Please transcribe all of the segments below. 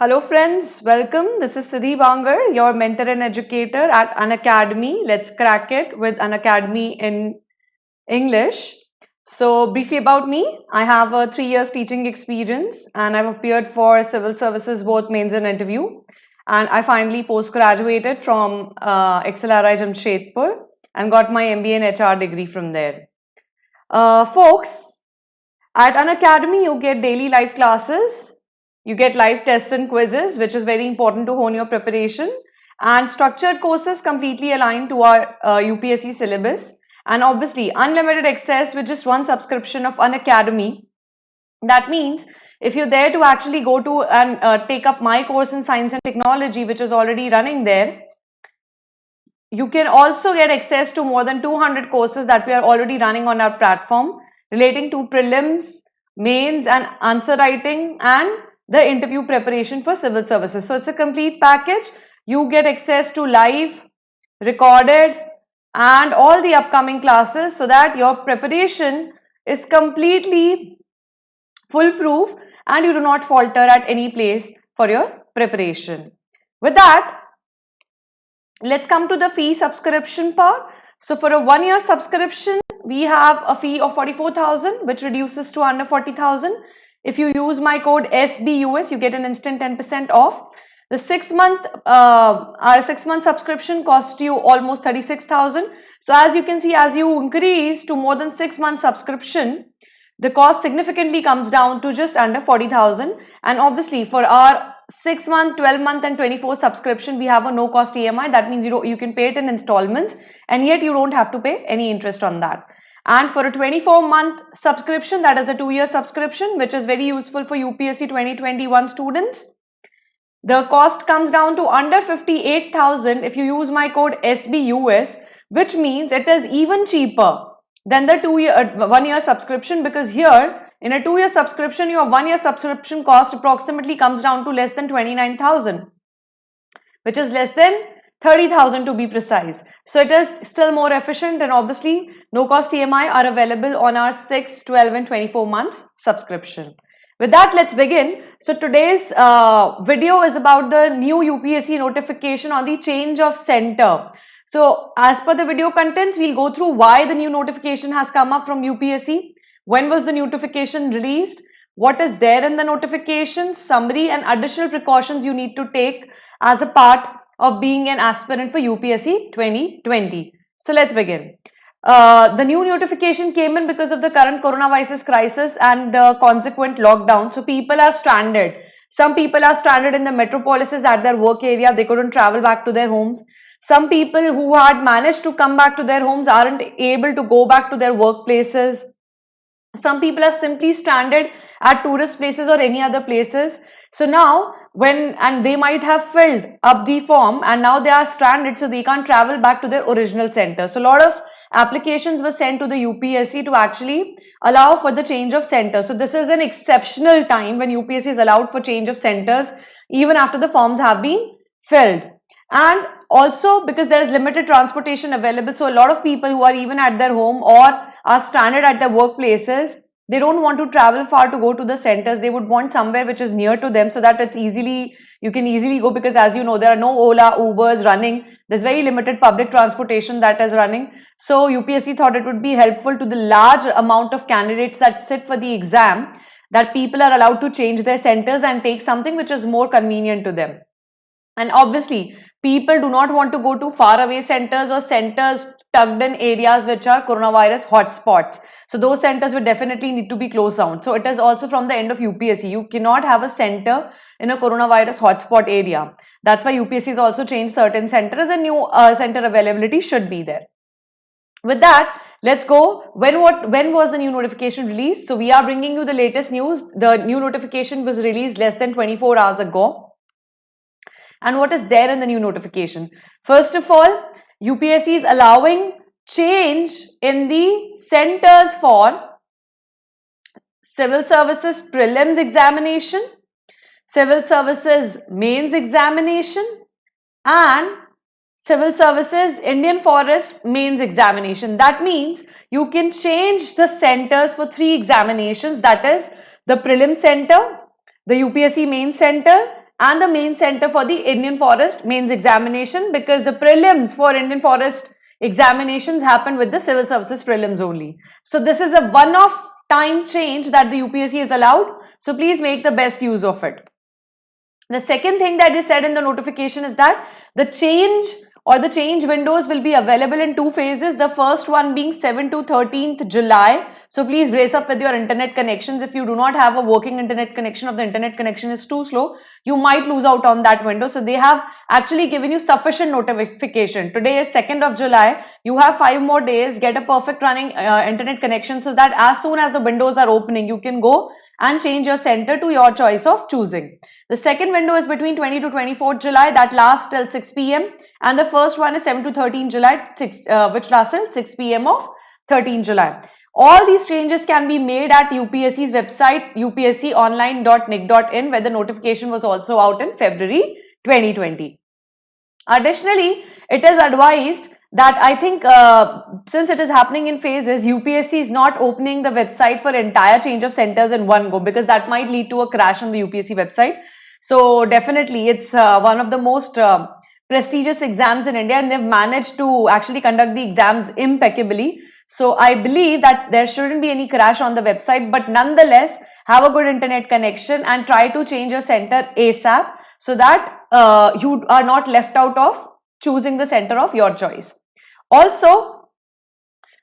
Hello friends, welcome. This is Siddhi Bangard, your mentor and educator at Unacademy. Let's crack it with Unacademy in English. So briefly about me, I have a 3 years teaching experience and I've appeared for civil services both mains and interview. And I finally post-graduated from XLRI Jamshedpur and got my MBA in HR degree from there. Folks, at Unacademy you get daily live classes. You get live tests and quizzes, which is very important to hone your preparation, and structured courses completely aligned to our UPSC syllabus, and obviously unlimited access with just one subscription of Unacademy. That means if you're there to actually go to and take up my course in science and technology, which is already running there, you can also get access to more than 200 courses that we are already running on our platform relating to prelims, mains and answer writing and the interview preparation for civil services. So it's a complete package. You get access to live, recorded and all the upcoming classes so that your preparation is completely foolproof and you do not falter at any place for your preparation. With that, let's come to the fee subscription part. So for a 1 year subscription, we have a fee of 44,000 which reduces to under 40,000. If you use my code SBUS, you get an instant 10% off. The 6-month our 6-month subscription costs you almost 36,000. So as you can see, as you increase to more than 6-month subscription, the cost significantly comes down to just under 40,000. And obviously for our 6-month, 12-month and 24 subscription, we have a no cost EMI. That means you can pay it in installments and yet you don't have to pay any interest on that. And for a 24-month subscription, that is a 2-year subscription, which is very useful for UPSC 2021 students. The cost comes down to under 58,000 if you use my code SBUS, which means it is even cheaper than the 1-year subscription, because here in a 2-year subscription, your 1-year subscription cost approximately comes down to less than 29,000, which is less than 30,000 to be precise. So it is still more efficient, and obviously no cost EMI are available on our 6, 12 and 24 months subscription. With that, let's begin. So today's video is about the new UPSC notification on the change of center. So as per the video contents, we'll go through why the new notification has come up from UPSC, when was the notification released, what is there in the notification, summary and additional precautions you need to take as a part of being an aspirant for UPSC 2020. So let's begin. The new notification came in because of the current coronavirus crisis and the consequent lockdown. So people are stranded. Some people are stranded in the metropolises at their work area. They couldn't travel back to their homes. Some people who had managed to come back to their homes aren't able to go back to their workplaces. Some people are simply stranded at tourist places or any other places. So now they might have filled up the form and now they are stranded, so they can't travel back to their original center. So a lot of applications were sent to the UPSC to actually allow for the change of center. So this is an exceptional time when UPSC is allowed for change of centers even after the forms have been filled. And also because there is limited transportation available, so a lot of people who are even at their home or are stranded at their workplaces, they don't want to travel far to go to the centers. They would want somewhere which is near to them so that you can easily go, because as you know, there are no Ola, Ubers running. There's very limited public transportation that is running. So UPSC thought it would be helpful to the large amount of candidates that sit for the exam, that people are allowed to change their centers and take something which is more convenient to them. And obviously, people do not want to go to faraway centers or centers tucked in areas which are coronavirus hotspots. So those centers would definitely need to be closed down. So it is also from the end of UPSC. You cannot have a center in a coronavirus hotspot area. That's why UPSC has also changed certain centers and new center availability should be there. With that, let's go. When was the new notification released? So we are bringing you the latest news. The new notification was released less than 24 hours ago. And what is there in the new notification? First of all, UPSC is allowing change in the centers for civil services prelims examination, civil services mains examination and civil services Indian forest mains examination. That means you can change the centers for 3 examinations, that is the prelim center, the UPSC main center and the main center for the Indian Forest mains examination, because the prelims for Indian Forest examinations happen with the civil services prelims only. So this is a one-off time change that the UPSC is allowed. So please make the best use of it. The second thing that is said in the notification is that the change windows will be available in two phases. The first one being 7 to 13th July. So please brace up with your internet connections. If you do not have a working internet connection, or the internet connection is too slow, you might lose out on that window. So they have actually given you sufficient notification. Today is 2nd of July. You have 5 more days. Get a perfect running internet connection, so that as soon as the windows are opening, you can go and change your center to your choice of choosing. The second window is between 20 to 24th July, that lasts till 6 p.m. and the first one is 7 to 13 July, which lasts till 6 p.m. of 13 July. All these changes can be made at UPSC's website, upsconline.nic.in, where the notification was also out in February 2020. Additionally, it is advised that I think since it is happening in phases, UPSC is not opening the website for entire change of centers in one go, because that might lead to a crash on the UPSC website. So definitely it's one of the most prestigious exams in India, and they've managed to actually conduct the exams impeccably. So I believe that there shouldn't be any crash on the website, but nonetheless, have a good internet connection and try to change your center ASAP, so that you are not left out of choosing the center of your choice. Also,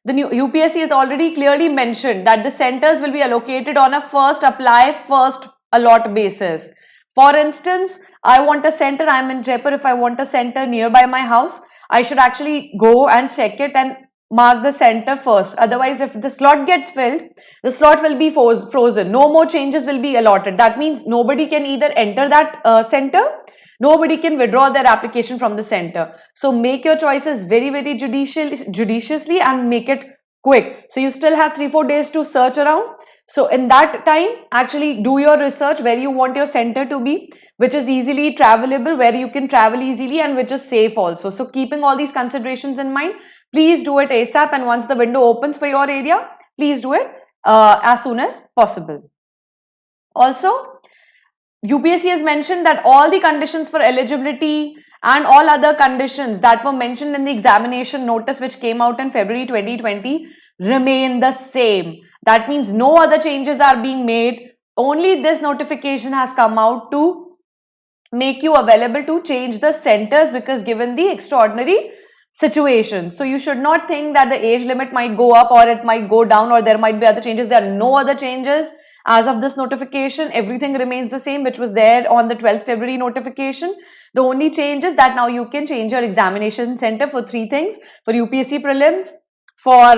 the new UPSC has already clearly mentioned that the centers will be allocated on a first apply, first allot basis. For instance, I want a center, I am in Jaipur. If I want a center nearby my house, I should actually go and check it and mark the center first. Otherwise, if the slot gets filled, the slot will be frozen. No more changes will be allotted. That means nobody can either enter that center, nobody can withdraw their application from the center. So make your choices very, very judiciously and make it quick. So you still have 3-4 days to search around. So in that time, actually do your research where you want your center to be, which is easily travelable, where you can travel easily, and which is safe also. So keeping all these considerations in mind, please do it ASAP, and once the window opens for your area, please do it as soon as possible. Also, UPSC has mentioned that all the conditions for eligibility and all other conditions that were mentioned in the examination notice, which came out in February 2020, remain the same. That means no other changes are being made. Only this notification has come out to make you available to change the centers, because given the extraordinary situation. So you should not think that the age limit might go up or it might go down, or there might be other changes. There are no other changes as of this notification. Everything remains the same, which was there on the 12th February notification. The only change is that now you can change your examination center for 3 things: for UPSC prelims, for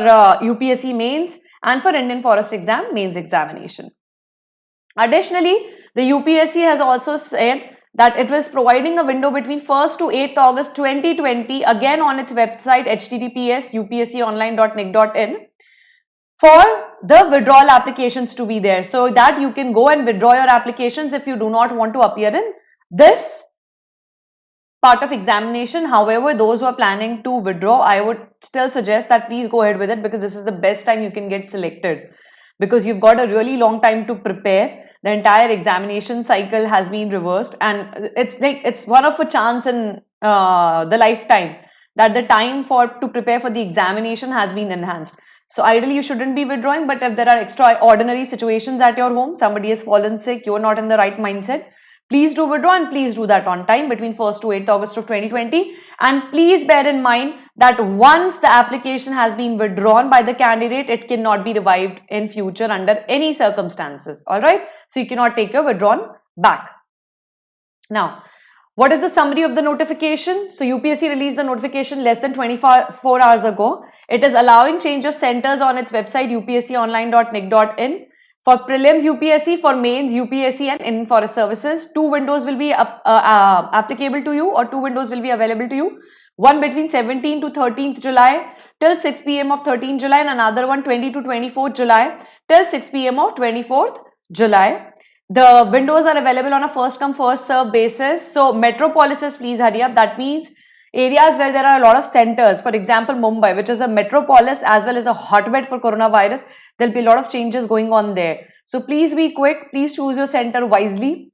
UPSC mains, and for Indian Forest exam mains examination. Additionally, the UPSC has also said that it was providing a window between 1st to 8th August 2020, again on its website https upsconline.nic.in, for the withdrawal applications to be there, so that you can go and withdraw your applications if you do not want to appear in this part of examination. However, those who are planning to withdraw, I would still suggest that please go ahead with it, because this is the best time you can get selected, because you've got a really long time to prepare. The entire examination cycle has been reversed, and it's one of a chance in the lifetime that the time to prepare for the examination has been enhanced. So ideally you shouldn't be withdrawing, but if there are extraordinary situations at your home, somebody has fallen sick, you're not in the right mindset, please do withdraw, and please do that on time between 1st to 8th August of 2020. And please bear in mind that once the application has been withdrawn by the candidate, it cannot be revived in future under any circumstances. Alright, so you cannot take your withdrawn back. Now, what is the summary of the notification? So UPSC released the notification less than 24 hours ago. It is allowing change of centers on its website upsconline.nic.in. For prelims UPSC, for mains UPSC, and Indian Forest Services, 2 windows will be applicable to you, or 2 windows will be available to you. One between 17th to 13th July till 6 p.m. of 13th July, and another one 20 to 24th July till 6 p.m. of 24th July. The windows are available on a first come first serve basis. So metropolises, please hurry up. That means areas where there are a lot of centers, for example Mumbai, which is a metropolis as well as a hotbed for coronavirus, there'll be a lot of changes going on there. So please be quick, please choose your center wisely.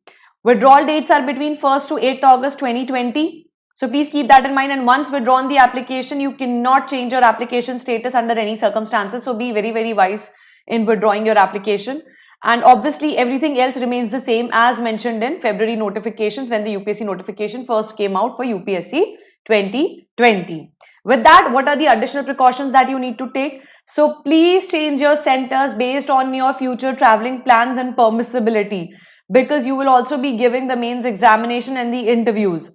Withdrawal dates are between 1st to 8th August 2020. So please keep that in mind, and once withdrawn the application, you cannot change your application status under any circumstances. So be very, very wise in withdrawing your application. And obviously everything else remains the same as mentioned in February notifications when the UPSC notification first came out for UPSC 2020. With that, what are the additional precautions that you need to take? So please change your centers based on your future traveling plans and permissibility, because you will also be giving the mains examination and the interviews.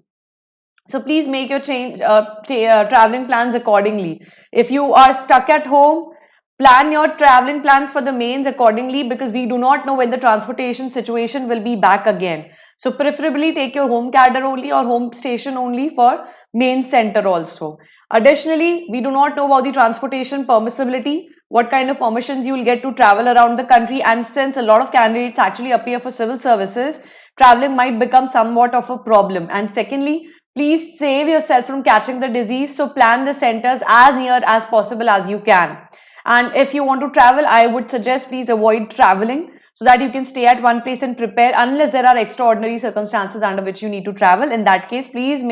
So please make your traveling plans accordingly. If you are stuck at home, plan your traveling plans for the mains accordingly, because we do not know when the transportation situation will be back again. So preferably take your home cadre only or home station only for main center also. Additionally, we do not know about the transportation permissibility, what kind of permissions you will get to travel around the country, and since a lot of candidates actually appear for civil services, traveling might become somewhat of a problem. And secondly, please save yourself from catching the disease, so plan the centers as near as possible as you can. And if you want to travel, I would suggest please avoid traveling, so that you can stay at one place and prepare, unless there are extraordinary circumstances under which you need to travel. In that case, please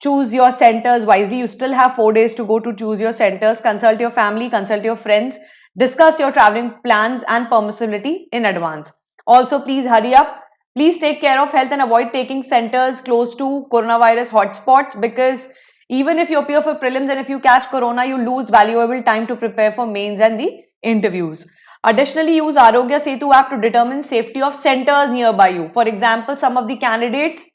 choose your centers wisely. You still have 4 days to go to choose your centers. Consult your family, consult your friends, discuss your traveling plans and permissibility in advance. Also, please hurry up. Please take care of health and avoid taking centers close to coronavirus hotspots, because even if you appear for prelims and if you catch corona, you lose valuable time to prepare for mains and the interviews. Additionally, use Arogya Setu app to determine safety of centers nearby you. For example, some of the candidates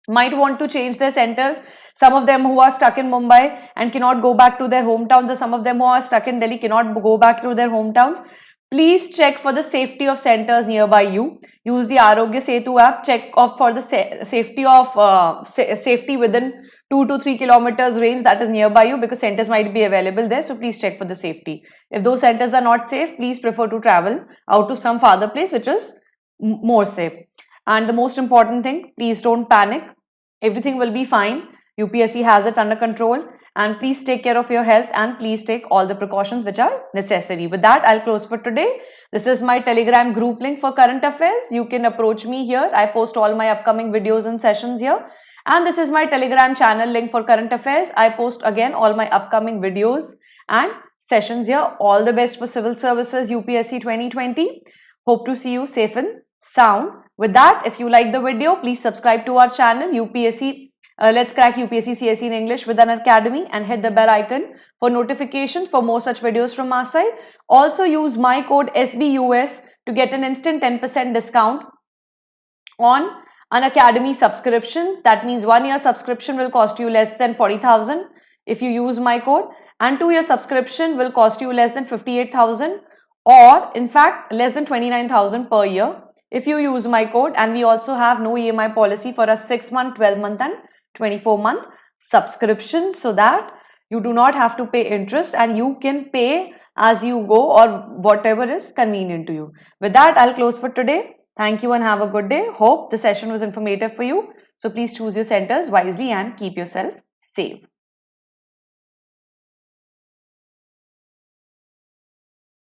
might want to change their centers. Some of them who are stuck in Mumbai and cannot go back to their hometowns, or some of them who are stuck in Delhi cannot go back to their hometowns. Please check for the safety of centers nearby you. Use the Arogya Setu app. Check for the safety within 2 to 3 kilometers range that is nearby you, because centers might be available there. So please check for the safety. If those centers are not safe, please prefer to travel out to some farther place which is more safe. And the most important thing, please don't panic. Everything will be fine. UPSC has it under control. And please take care of your health, and please take all the precautions which are necessary. With that, I'll close for today. This is my Telegram group link for current affairs. You can approach me here. I post all my upcoming videos and sessions here. And this is my Telegram channel link for current affairs. I post again all my upcoming videos and sessions here. All the best for civil services UPSC 2020. Hope to see you safe and sound. With that, if you like the video, please subscribe to our channel UPSC. Let's crack UPSC CSE in English with Unacademy, and hit the bell icon for notifications for more such videos from our side. Also use my code SBUS to get an instant 10% discount on Unacademy subscriptions. That means 1 year subscription will cost you less than 40,000 if you use my code, and 2 year subscription will cost you less than 58,000, or in fact less than 29,000 per year if you use my code. And we also have no EMI policy for a 6-month, 12-month and 24-month subscription, so that you do not have to pay interest and you can pay as you go or whatever is convenient to you. With that, I'll close for today. Thank you and have a good day. Hope the session was informative for you. So please choose your centers wisely and keep yourself safe.